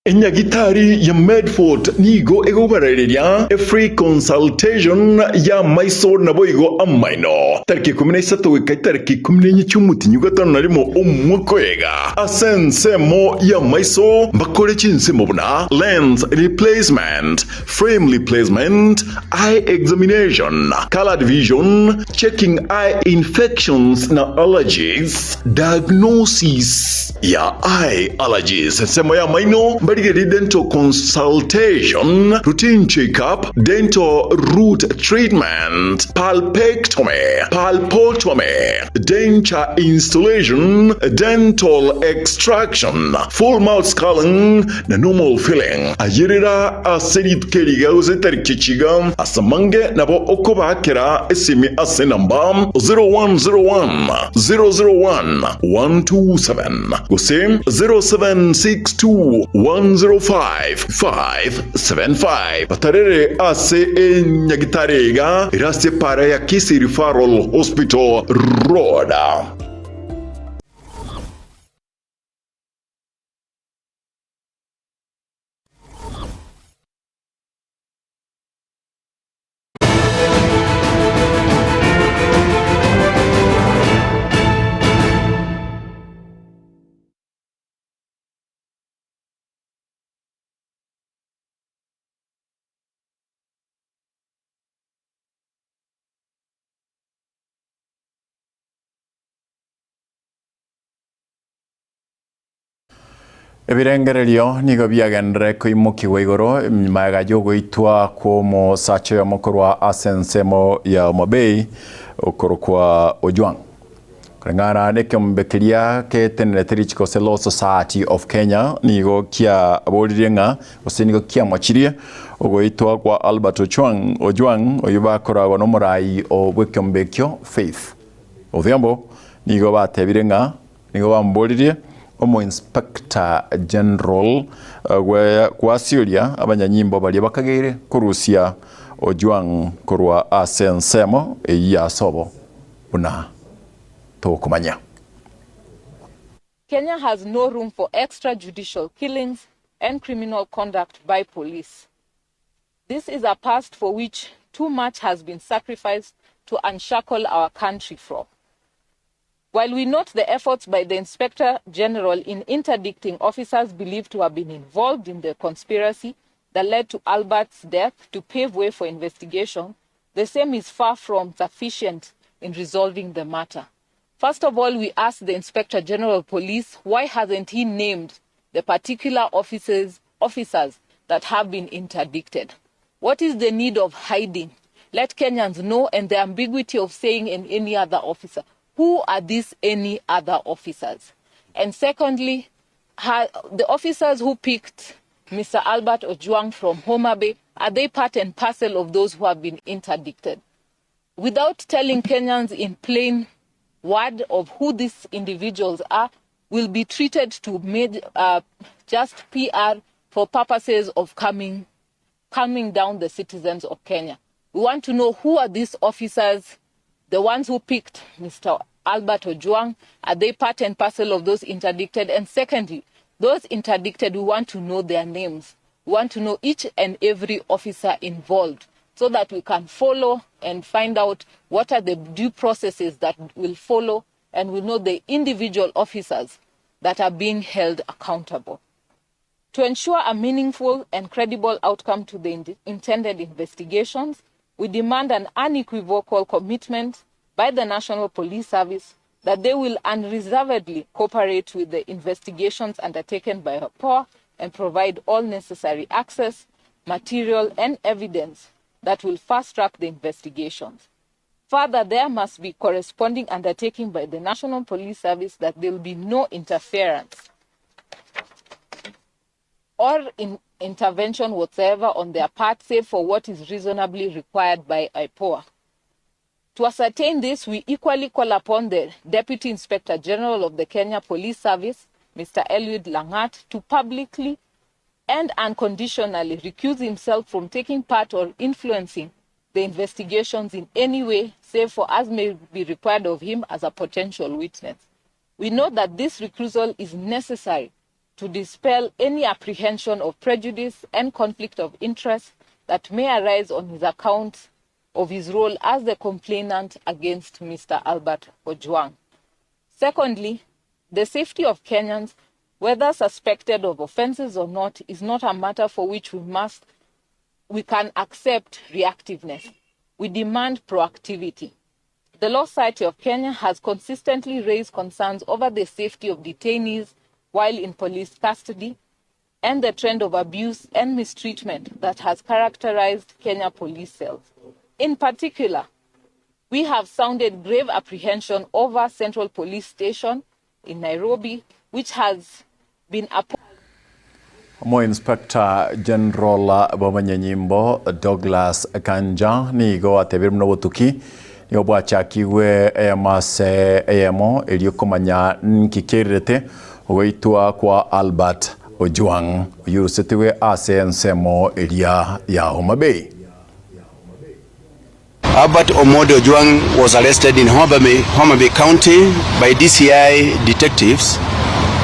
Enyagitari ya Medford nigo egobarariria a free consultation ya maiso na boigo amaino tariki 13 wika tariki 14 cyumutinyu gatano narimo umwukwega asensemo ya maiso bakore chinsemo buna lens replacement, frame replacement, eye examination, color vision, checking eye infections na allergies, diagnosis ya eye allergies semo ya maino Barigari dental consultation, routine checkup, dental root treatment, palpectomy, pulpotomy, denture installation, dental extraction, full mouth sculling, na normal filling. Ayirira asenit keriga uzetarkichiga asamange nabo okobakera esimi asenamba 0101 001 127 gusim 0762 105-575 Patarere ase enyagitarega irase para ya Kisii Referral Hospital Road. Ebirengererio nigo biagenre kuimukiwa igoro maega jogo itwa kuomo sacho ya mokorwa asensemo ya mabei okoro kwa Ojwang. Kurengana neke mbekeria ke teneteri chiko Law Society of Kenya nigo kia aborirenga osenigo kia machirie ogo itwa kwa Albert Ojwang oyuba kora wanomorai o bwekombekyo Faith. Odhiambo nigo batebirenga nigo bamboririe Omo Inspector General kwa Syria abanyanyimbo bali bakagere kurusia Ojwang korwa asensemo eya sobo una tokumanya. Kenya has no room for extrajudicial killings and criminal conduct by police. This is a past for which too much has been sacrificed to unshackle our country from. While we note the efforts by the Inspector General in interdicting officers believed to have been involved in the conspiracy that led to Albert's death to pave way for investigation, the same is far from sufficient in resolving the matter. First of all, we ask the Inspector General of Police why hasn't he named the particular officers that have been interdicted? What is the need of hiding? Let Kenyans know, and the ambiguity of saying in any other officer. Who are these any other officers? And secondly, the officers who picked Mr. Albert Ojwang from Homa Bay, are they part and parcel of those who have been interdicted? Without telling Kenyans in plain word of who these individuals are, will be treated to just PR for purposes of calming down the citizens of Kenya. We want to know who are these officers, the ones who picked Mr. Albert Ojwang, are they part and parcel of those interdicted? And secondly, those interdicted, we want to know their names. We want to know each and every officer involved so that we can follow and find out what are the due processes that will follow, and we know the individual officers that are being held accountable. To ensure a meaningful and credible outcome to the intended investigations, we demand an unequivocal commitment by the National Police Service that they will unreservedly cooperate with the investigations undertaken by HPOA and provide all necessary access, material, and evidence that will fast-track the investigations. Further, there must be corresponding undertaking by the National Police Service that there will be no interference or intervention whatsoever on their part, save for what is reasonably required by IPOA. To ascertain this, we equally call upon the Deputy Inspector General of the Kenya Police Service, Mr. Eliud Langat, to publicly and unconditionally recuse himself from taking part or influencing the investigations in any way, save for as may be required of him as a potential witness. We know that this recusal is necessary to dispel any apprehension of prejudice and conflict of interest that may arise on his account of his role as the complainant against Mr. Albert Ojwang. Secondly, the safety of Kenyans, whether suspected of offenses or not, is not a matter for which we can accept reactiveness. We demand proactivity. The Law Society of Kenya has consistently raised concerns over the safety of detainees while in police custody and the trend of abuse and mistreatment that has characterized Kenya police cells. In particular, we have sounded grave apprehension over Central Police Station in Nairobi, which has been Mo Inspector General Bomanyanyimbo Douglas Kanja ni go atebir mno botuki ni obwachakiwe mase emo eliokomanya nkikirete oitwa kwa Albert Ojwang yurusetiwe ase nsemo elia ya Homa Bay. Albert Omodo Ojwang was arrested in Homa Bay County by DCI detectives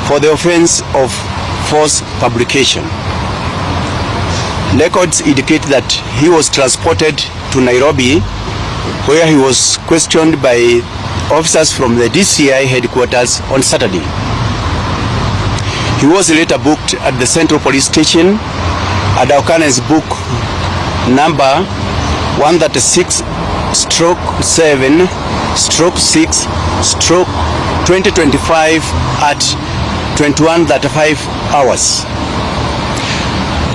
for the offense of false publication. Records indicate that he was transported to Nairobi, where he was questioned by officers from the DCI headquarters on Saturday. He was later booked at the Central Police Station at Okan's book number 136/7/6/2025 at 21:35 hours.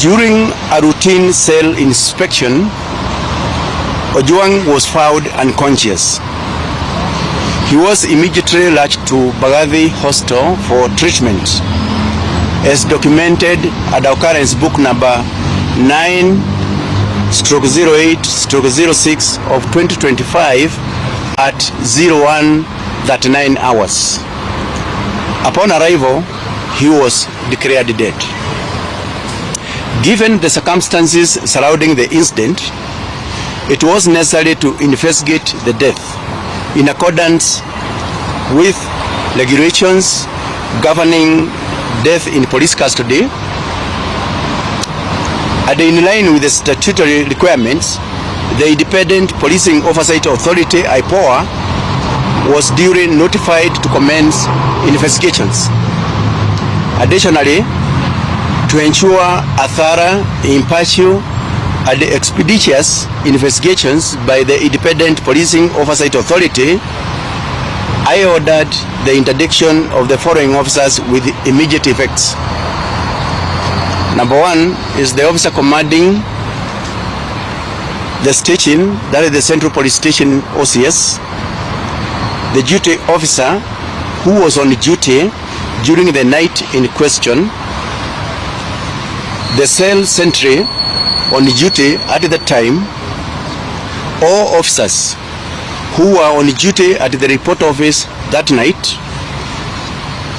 During a routine cell inspection, Ojwang was found unconscious. He was immediately rushed to Bagathi Hospital for treatment, as documented at the occurrence book number 9/08/06 of 2025 at 01:39 hours. Upon arrival, he was declared dead. Given the circumstances surrounding the incident, it was necessary to investigate the death in accordance with regulations governing death in police custody, and in line with the statutory requirements. The Independent Policing Oversight Authority, IPOA, was duly notified to commence investigations. Additionally, to ensure a thorough, impartial, and expeditious investigations by the Independent Policing Oversight Authority, I ordered the interdiction of the following officers with immediate effects. Number one is the officer commanding the station, that is the Central Police Station OCS, the duty officer who was on duty during the night in question, the cell sentry on duty at the time, all officers who were on duty at the report office that night,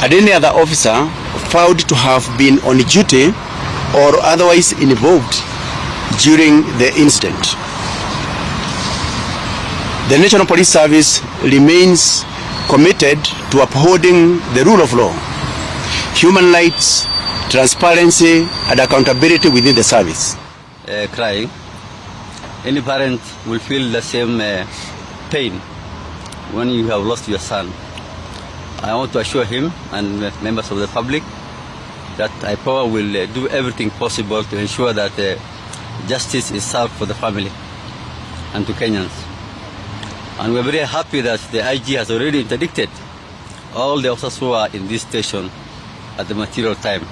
and any other officer found to have been on duty or otherwise involved during the incident. The National Police Service remains committed to upholding the rule of law, human rights, transparency, and accountability within the service. Crying. Any parent will feel the same pain when you have lost your son. I want to assure him and members of the public that IPOA will do everything possible to ensure that justice is served for the family and to Kenyans. And we're very happy that the IG has already interdicted all the officers who are in this station at the material time.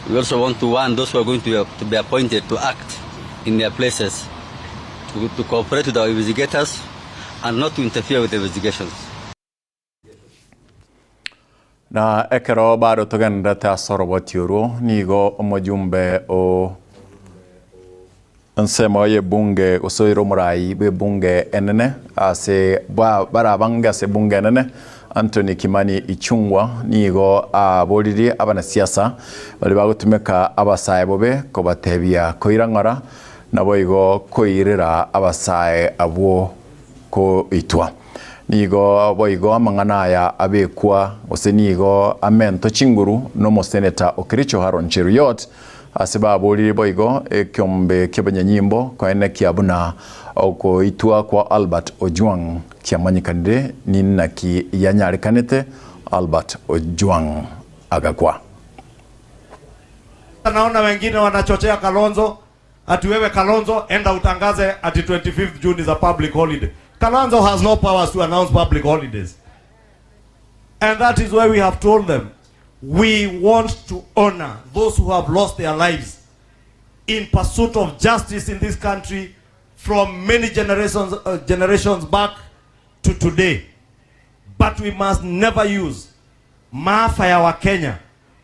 We also want to warn those who are going to be appointed to act in their places, to cooperate with our investigators and not to interfere with the investigations. Na ekero bado tugenda ta soroboti uru nigo omujumbe o nsema ye bunge osoiro murai be bunge enene ase barabanga se bunge enene Anthony Kimani Ichungwa nigo aboriri abana siasa bali bagutumeka abasaye bobe ko batebia koirangora nabo igo koirira abasaye abo ko itwa nigo boigo amangana ya abekwa osenigo amento chinguru no mo senator Okiricho Haron Cheruiyot asiba boli boigo ekyombe kyabanyanyimbo kwa ene kyabuna oko itwa kwa Albert Ojwang kyamanyikande ninaki yanyarekanete Albert Ojwang agakwa. Naona wengine wanachochea Kalonzo ati wewe Kalonzo enda utangaze ati 25th June is a public holiday. Kalonzo has no powers to announce public holidays. And that is why we have told them we want to honor those who have lost their lives in pursuit of justice in this country from many generations back to today. But we must never use maafa ya wa Kenya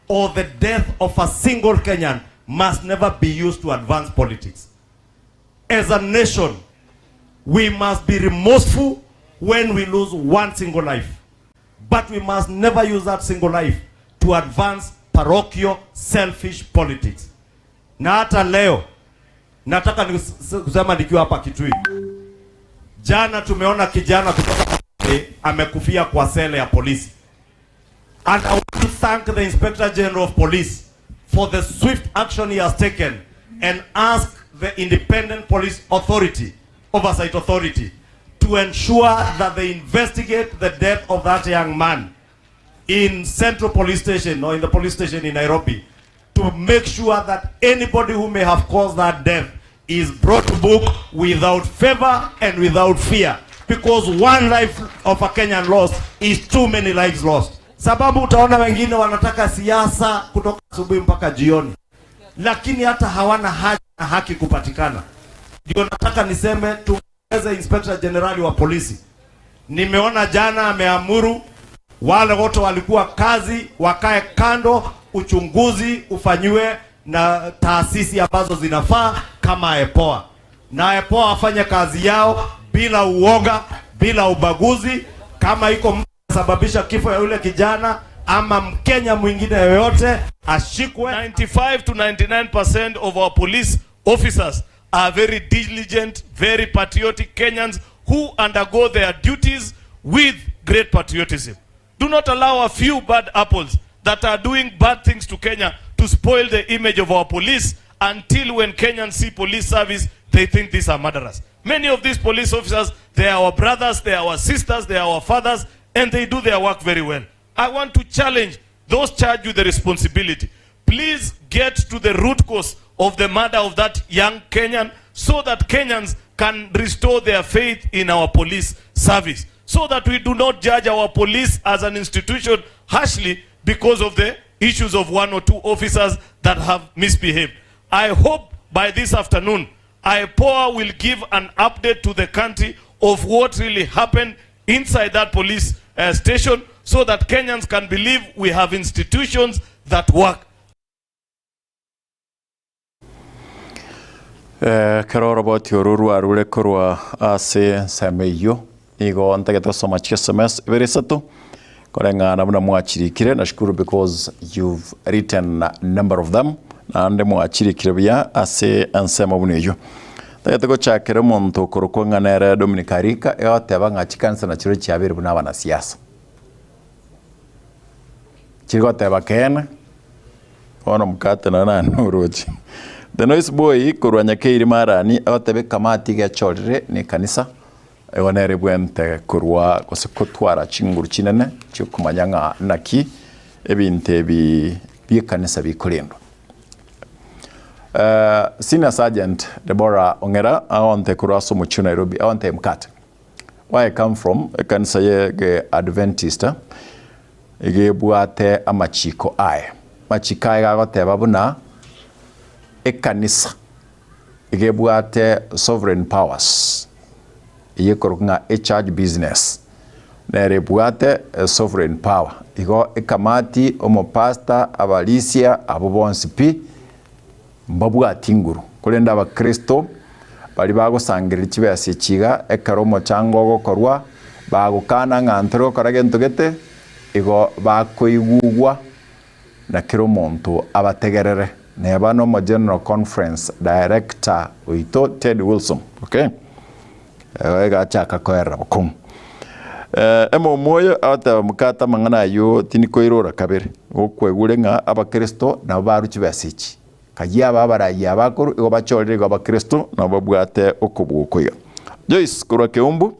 or the death of a single Kenyan must never be used to advance politics. As a nation, we must be remorseful when we lose one single life. But we must never use that single life to advance parochial, selfish politics. Na hata leo, nataka kusema nikiwa hapa Kitui. Jana tumeona kijana kutoka amekufia kwa sele ya polisi. And I want to thank the Inspector General of Police for the swift action he has taken and ask the Independent Police Authority, Oversight Authority, to ensure that they investigate the death of that young man in Central Police Station or in the police station in Nairobi, to make sure that anybody who may have caused that death is brought to book without favor and without fear, because one life of a Kenyan lost is too many lives lost. Sababu utaona wengine wanataka siasa kutoka asubuhi mpaka jioni, lakini hata hawana haki kupatikana. Ndio nataka niseme tuweze Inspector General wa polisi. Nimeona jana ameamuru wale wote walikuwa kazi wakae kando, uchunguzi ufanywe na taasisi ambazo zinafaa kama EPOA. Na EPOA afanye kazi yao bila uoga, bila ubaguzi. Kama iko sababisha kifo ya yule kijana ama Mkenya mwingine yoyote ashikwe. 95 to 99% of our police officers are very diligent, very patriotic Kenyans who undergo their duties with great patriotism. Do not allow a few bad apples that are doing bad things to Kenya to spoil the image of our police until when Kenyans see police service, they think these are murderers. Many of these police officers, they are our brothers, they are our sisters, they are our fathers, and they do their work very well. I want to challenge those charged with the responsibility. Please get to the root cause of the murder of that young Kenyan so that Kenyans can restore their faith in our police service, so that we do not judge our police as an institution harshly because of the issues of one or two officers that have misbehaved. I hope by this afternoon, IPOA will give an update to the country of what really happened inside that police station, so that Kenyans can believe we have institutions that work. Karora boti oruru arule korwa ase sameyo nigo antageta so much SMS very sato korenga namuna mwachirikire nashukuru because you've written a number of them na nde mwachirikire bya ase ansema buneyo tageta ko chakere monto koroko nganere Dominicarika yote banga chikansa na chiro cyabere buna bana siasa chiro teba ken ono Mkate na nuruchi The Noise Boy kurwanya keiri marani awatebe kamati ga chorre ni kanisa egonere bwente kurwa kosekotwara chinguru chinene cyokumanyanga naki ebinte bi kanisa bikolendo. Senior Sergeant Deborah Ongera awante kurwaso mu Nairobi awante Mkate. Where I come from kanisa ye Adventista ege buate amachiko aye. Machika ga goteba buna ekanisa igebuate sovereign powers yekorunga a charge business nere bwate sovereign power igo ikamati omo pastor abalisia abo bonsi pi mbabwati nguru kulenda abakristo bali bagusangirira kibese kiga ekaromo chango gokorwa bagukana ngantro koragento gete igo bakoigugwa na kiro muntu abategerere neba no mo general conference director oito Ted Wilson okay ega chaka koera bokum emo moyo ata mukata mangana yo tinikoirora kabere okwegure nga abakristo na baru kibese kajia babarayi abakuru igo bachorere igo abakristo na babwate okubwokoya Joyce kurake umbu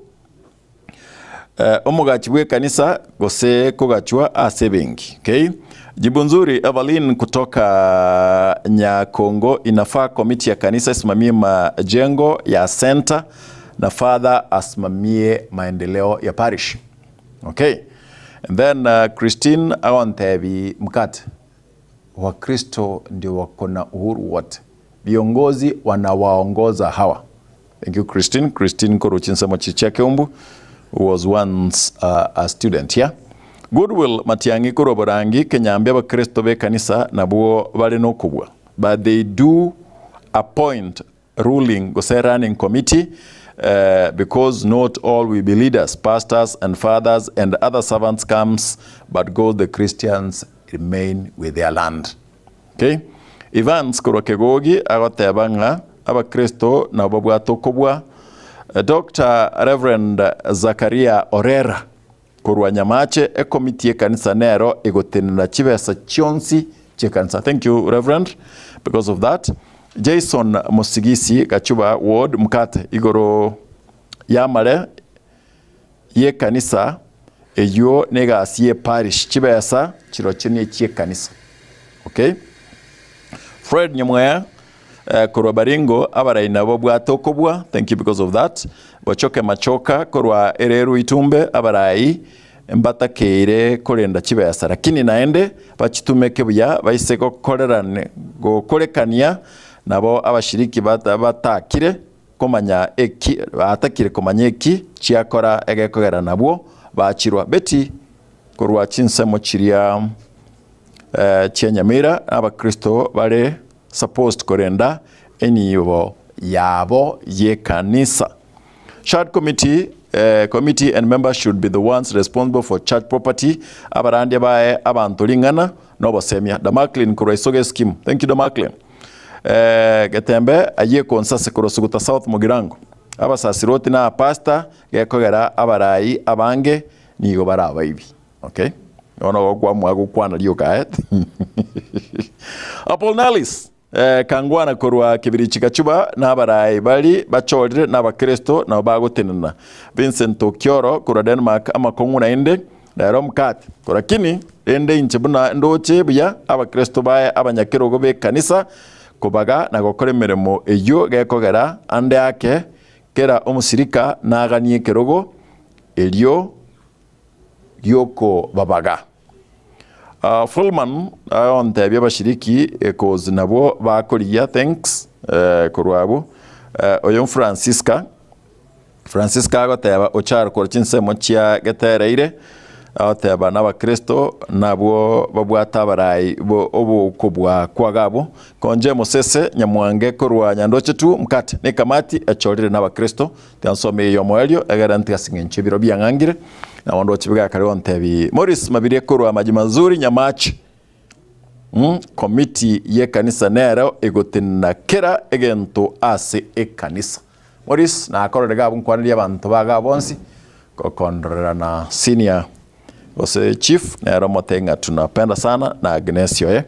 omugachi bwe kanisa gose kugachwa asebengi okay jibu nzuri Evelyn kutoka Nyakongo inafaa komiti ya kanisa isimamie majengo ya center na father asimamie maendeleo ya parish okay and then Christine Awantebi Mkate Wakristo ndio wakona uhuru wote viongozi wanawaongoza hawa. Thank you Christine. Christine koro Chinsa mochichake umbu who was once a student here. Goodwill Matiangi koro borangi kenyambia bakristo be kanisa nabuo bale no kubwa. But they do appoint ruling gose running committee because not all will be leaders, pastors and fathers and other servants comes, but go the Christians remain with their land. Okay? Evans Kurokegogi agotebanga abakristo na babwato kubwa. Dr. Reverend Zakaria Orera kurwa nyamache committee kanisa nero egotenna chibesa chionsi chekanisa. Thank you Reverend because of that. Jason Musigisi Gachuba Ward Mkate igoro yamale ye kanisa eyo nega asiye parish chibesa chirochenie chie kanisa. Okay? Fred Nyamwaya kurwa baringo abaraina babwato kubwa. Thank you because of that. Bachoke machoka kurwa ereru itumbe abarai mbata keire korenda chibesa lakini naende bachitumeke buya baiseko korerane go korekania nabo abashiriki batakire komanya eki atakire komanya eki chiakora egekogera nabo bachirwa beti kurwa Chinsa mochiria Nyamira abakristo bale supposed korenda enibo yabo ye kanisa. Church committee and members should be the ones responsible for church property. Abarandi bae abantolingana no bosemia. Damaklin kuraisoge scheme. Thank you Damaklin. Getembe aye konsase kurosuguta South Mugirango. Abasasiroti na pastor gekogera abarai abange nigo baraba ibi. Okay? Ono kwa mwago kwana liyo kaet. Apolnalis kangwana kurwa kibiri chikachuba na barai bali bachodre na bakristo na bagotenena. Vincent Okioro kura Denmark ama konguna inde na Mkate kura kini ende inchebuna ndoche buya abakristo bae abanyakiro gobe kanisa kubaga na gukora imirimo eyo gekogera ande yake kera omusirika naganie kerogo elio yoko babaga. Fullman on tabia bashiriki cause nabo bakoriya thanks kurwabo oyon Francisca goteba ochar korchinse mochia getereire ateba n'abakristo nabo babwata barai obo kubwa kwagabo konje Mosese Nyamwange kurwa nyandoche tu Mkate ne kamati achorire n'abakristo tansome yo moelio agaranti asingenche biro byangangire na wando chibiga kare ontebi Morris Mabire kurwa maji mazuri nyamachi committee ye kanisa nero egotinna kera egento ase ekanisa Morris na akoro daga bunkwanira abantu baga bonsi kokondra na senior ose chief na romotenga tunapenda sana na Agnesio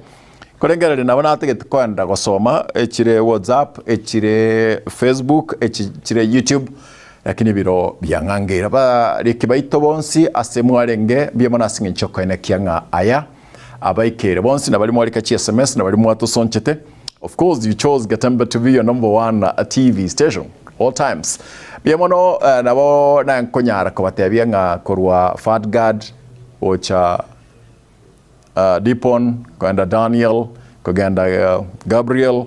kolengere nabona ategete kwenda gosoma echire WhatsApp echire Facebook echire YouTube lakini biro byangangira ba rikibaito bonsi asemwarenge byemona singe choko ene kianga aya abaikere bonsi na bali mwalika chi SMS na bali mwato sonchete. Of course you chose Getembe to be your number one TV station all times byemono nabo na nkonyara ko batebya nga korwa Fatgard ocha Dipon kwenda Daniel kogenda Gabriel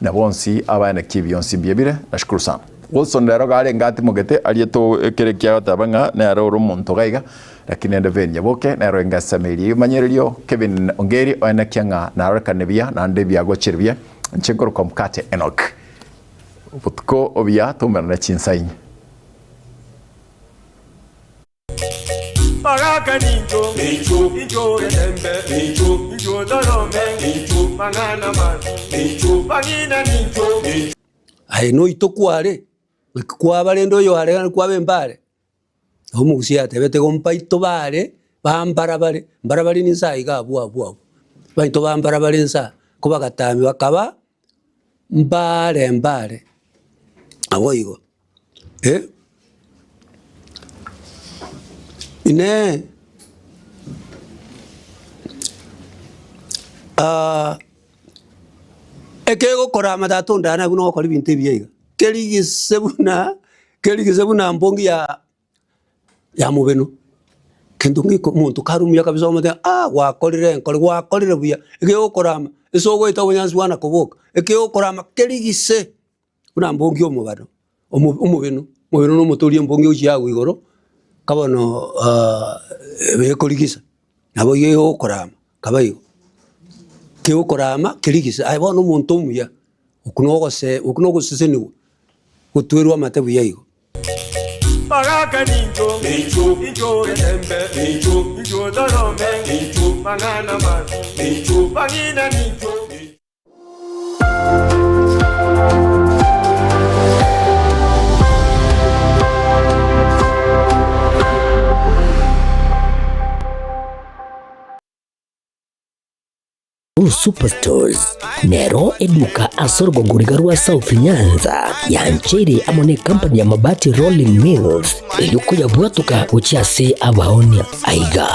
na bonsi abana kibi yonsi byebire nashukuru sana. Wilson ndero gari ngati mugete alieto kirekia gotabanga na ro muntu gaiga lakini ende venya boke na ro ngasamiri manyererio Kevin Ongeri ona kianga na ro kanebia na ndebia gochirbia nchekoro kwa Mkate Enock utko obia tumana na Chinsa Magaka ninjo, ninjo Getembe, ninjo dorome, ninjo mangana man, ninjo bangina ninjo. Ai no itokware, kwa balendo yo are kwa bembare. Omugusia tebete gompaito bare, barabari ni sai ga bua. Baito barabari nsa, kuba gatami bakaba mbare. Aboigo. Ine ekego kora madato ndana buno ko libinte biyiga keligise buna mbongi ya mubeno kendo ngiko muntu karumya kabisa omate wakorire buya ekego korama esogo itawanyanzi wana koboka ekego korama keligise buna mbongi omubano omubeno no mutorie mbongi uchiago igoro kabono bekoligisa nabo yeo korama kabayo keo korama keligisa ai bono muntu muya ukunogo seseni gutwerwa matebu yayo Magaka ninjo Getembe, ninjo dorome, ninjo mangana man, ninjo bangina ninjo. Superstores nero eduka asorgo ngurigarua South Nyanza yanchere amone company ya mabati rolling mills yuko yabwatuka uchiase abaonia aiga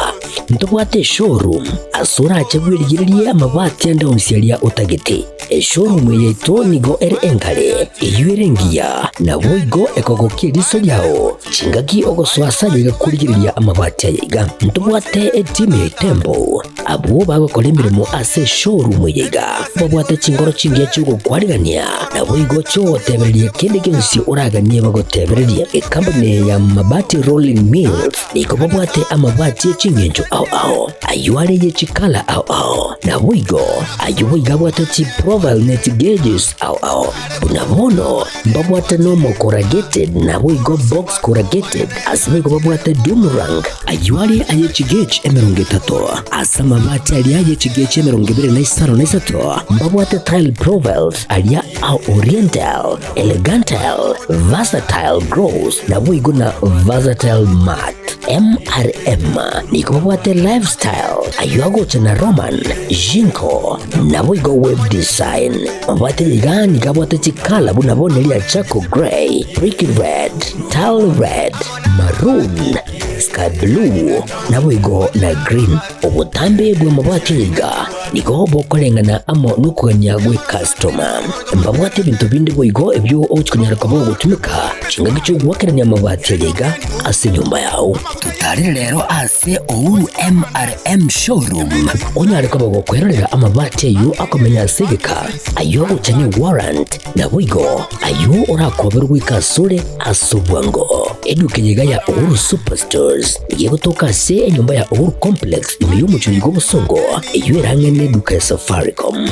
ntobwate showroom asura achabwirigirie amabati anda onsialia utagete showroom yeto nigo engale yuerengia na boigo ekogokiriso yao chingaki ogoswasa yiga kurigiria amabati aiga ntobwate team tembo abo bagokora mirimo ase showroom yiga babwate chingoro chingia chugo kwarigania na boigo cho tebererie kende gensi uraganie bagotebererie company ya mabati rolling mills niko babwate amabati chingenjo ao ayuare ye chikala ao na boigo ayuiga bwate chi profile net gauges ao unabono babwate normal corrugated na boigo box corrugated asimigo babwate dumrang ayuare aye chigage emerongetato asama mabati aliaye chigage emerongibire na isaro na isato babwate tile profiles alia au oriental elegantal versatile gross na boigo na versatile mat MRM niko babwate lifestyle ayuago chana roman jinko na boigo web design babwate ligani kabwate chikala bunabone lia chaco gray brick red tile red maroon sky blue na boigo na green obutambe bwe mabwate liga niko bokolengana amo nukuganya gwe customer mbabwate bintu bindi boigo ebyo ochikunyara kabo gutumika chinga gicho gwakeranya mabwate liga ase nyumba yao tutari rero ase ouru MRM showroom onyare kabo gukwerera amabati yu akomenya segeka ayo uchanye warrant na boigo ayo urakoberwa ikasure asubwango edukenyiga ya ouru superstores yegotoka se nyumba ya ouru complex imiyumucho yigobusongo iyo erangene duka ya Safaricom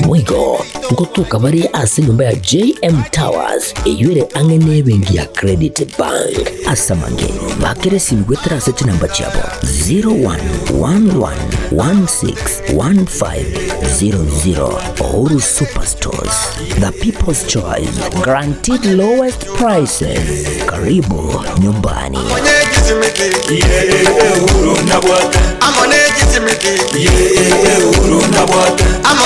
boigo ngotoka bari ase nyumba ya JM Towers iyo ere angene bengi ya Credit Bank asamange bakere simgwetera seti namba chabo 0111161500 Ouru Superstores, the people's choice, guaranteed lowest prices. Karibu nyumbani.